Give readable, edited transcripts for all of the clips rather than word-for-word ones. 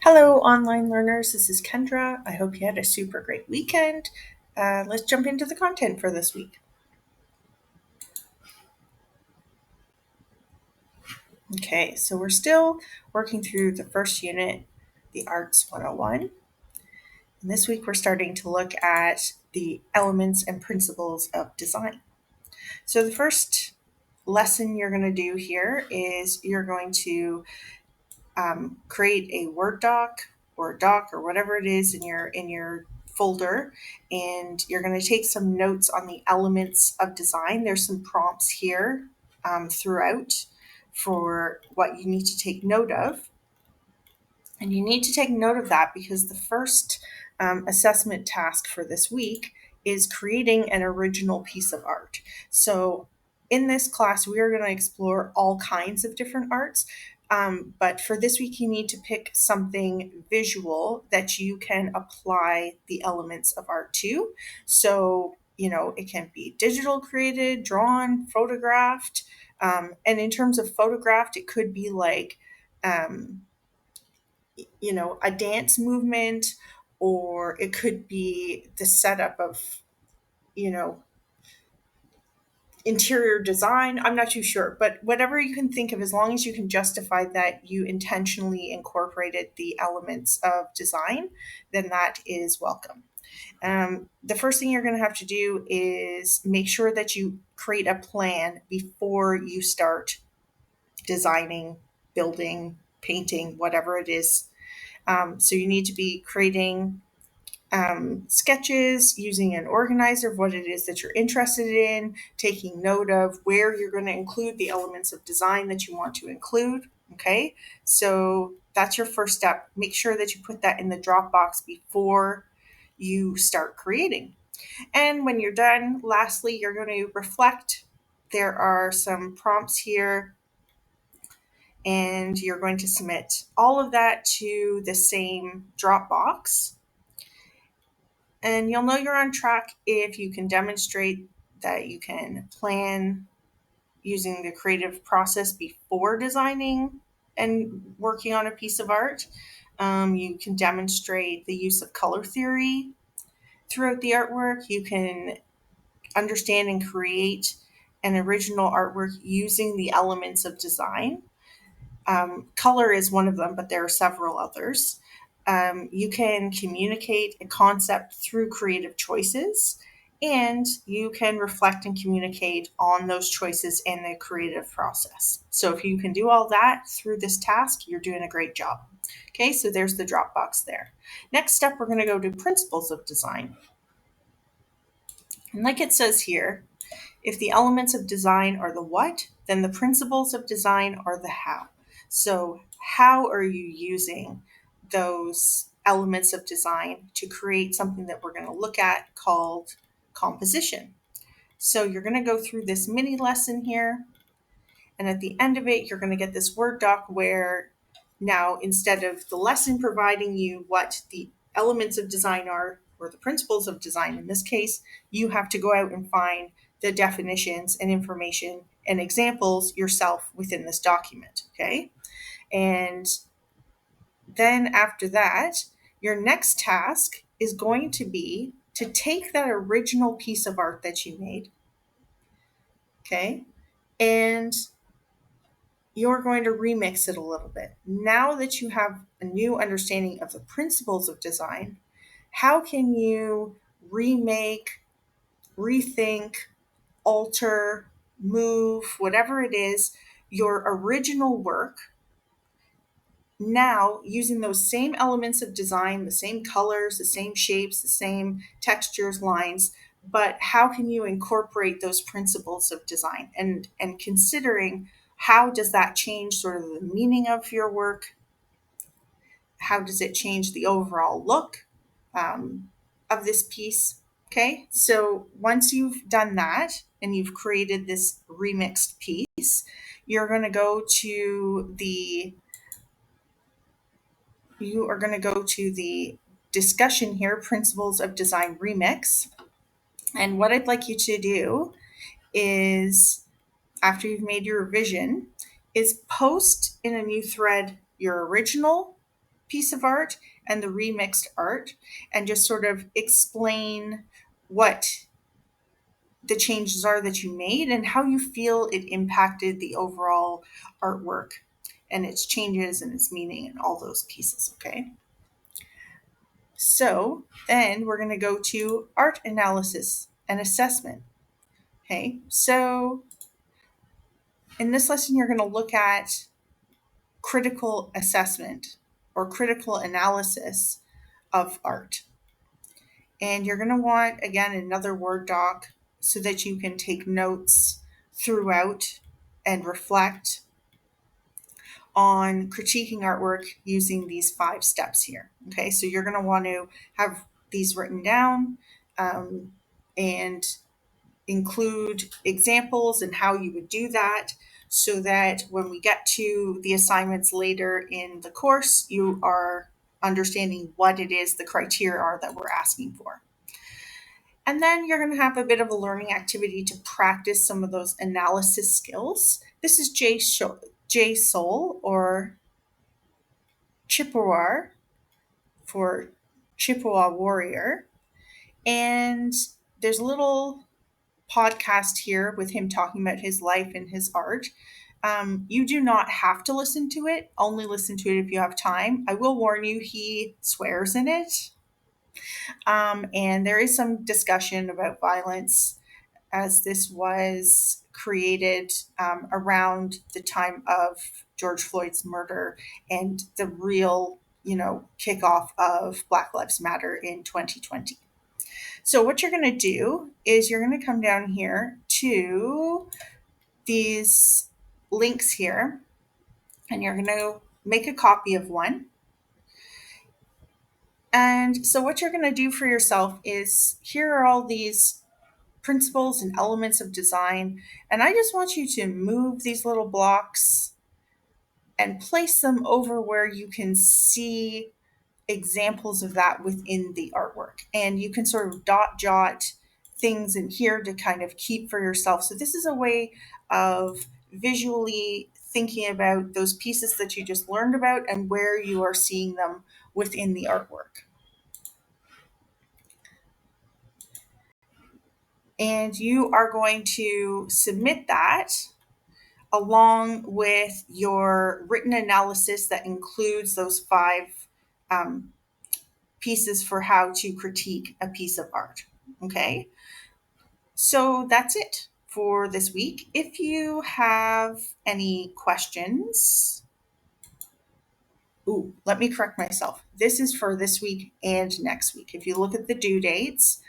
Hello, online learners. This is Kendra. I hope you had a super great weekend. Let's jump into the content for this week. Okay, so we're still working through the first unit, the Arts 101. And this week we're starting to look at the elements and principles of design. So the first lesson you're going to do here is you're going to create a Word doc or a doc or whatever it is in your folder, and you're going to take some notes on the elements of design. There's some prompts here throughout for what you need to take note of. And you need to take note of that because the first assessment task for this week is creating an original piece of art. So, in this class, we are going to explore all kinds of different arts. But for this week, you need to pick something visual that you can apply the elements of art to. So, it can be digital created, drawn, photographed. And in terms of photographed, it could be like, um, a dance movement, or it could be the setup of, you know, interior design. I'm not too sure, but whatever you can think of, as long as you can justify that you intentionally incorporated the elements of design, then that is welcome. The first thing you're going to have to do is make sure that you create a plan before you start designing, building, painting, whatever it is. So you need to be creating sketches, using an organizer of what it is that you're interested in, taking note of where you're going to include the elements of design that you want to include. Okay, so that's your first step. Make sure that you put that in the Dropbox before you start creating. And when you're done, lastly, you're going to reflect. There are some prompts here, and you're going to submit all of that to the same Dropbox. And you'll know you're on track if you can demonstrate that you can plan using the creative process before designing and working on a piece of art. You can demonstrate the use of color theory throughout the artwork. You can understand and create an original artwork using the elements of design. Color is one of them, but there are several others. You can communicate a concept through creative choices, and you can reflect and communicate on those choices in the creative process. So, if you can do all that through this task, you're doing a great job. Okay, so there's the Dropbox there. Next step, we're going to go to principles of design. And like it says here, if the elements of design are the what, then the principles of design are the how. So, how are you using those elements of design to create something that we're going to look at called composition? So, you're going to go through this mini lesson here, and at the end of it, you're going to get this Word doc where now, instead of the lesson providing you what the elements of design are, or the principles of design in this case, you have to go out and find the definitions and information and examples yourself within this document. Okay. And then after that, your next task is going to be to take that original piece of art that you made. Okay. And you're going to remix it a little bit. Now that you have a new understanding of the principles of design, how can you remake, rethink, alter, move, whatever it is, your original work, now using those same elements of design, the same colors, the same shapes, the same textures, lines, but how can you incorporate those principles of design, and considering how does that change sort of the meaning of your work? How does it change the overall look of this piece? Okay, so once you've done that and you've created this remixed piece, you're going to go to the you are going to go to the discussion here, principles of design remix. And what I'd like you to do is, after you've made your revision, is post in a new thread your original piece of art and the remixed art, and just sort of explain what the changes are that you made and how you feel it impacted the overall artwork and its changes and its meaning and all those pieces, okay? So then we're going to go to art analysis and assessment. Okay, so in this lesson, you're going to look at critical assessment or critical analysis of art. And you're going to want, again, another Word doc so that you can take notes throughout and reflect on critiquing artwork using these 5 steps here. Okay, so you're going to want to have these written down and include examples and how you would do that so that when we get to the assignments later in the course, you are understanding what it is the criteria are that we're asking for. And then you're going to have a bit of a learning activity to practice some of those analysis skills. This is J Soul or Chippewa for Chippewa Warrior. And there's a little podcast here with him talking about his life and his art. You do not have to listen to it, only listen to it if you have time. I will warn you, he swears in it. And there is some discussion about violence as this was created around the time of George Floyd's murder and the real, kickoff of Black Lives Matter in 2020. So what you're going to do is you're going to come down here to these links here, and you're going to make a copy of one. And so what you're going to do for yourself is here are all these principles and elements of design, and I just want you to move these little blocks and place them over where you can see examples of that within the artwork. And you can sort of jot things in here to kind of keep for yourself. So this is a way of visually thinking about those pieces that you just learned about and where you are seeing them within the artwork. And you are going to submit that along with your written analysis that includes those 5 pieces for how to critique a piece of art. Okay, so that's it for this week. If you have any questions, let me correct myself. This is for this week and next week. If you look at the due dates,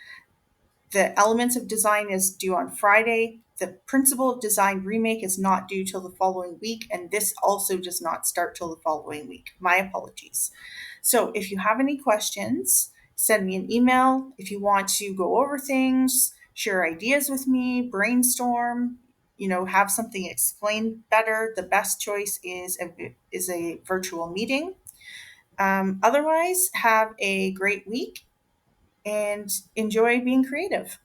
the Elements of Design is due on Friday. The Principle of Design remake is not due till the following week, and this also does not start till the following week. My apologies. So if you have any questions, send me an email. If you want to go over things, share ideas with me, brainstorm, have something explained better, the best choice is a virtual meeting. Otherwise, have a great week and enjoy being creative.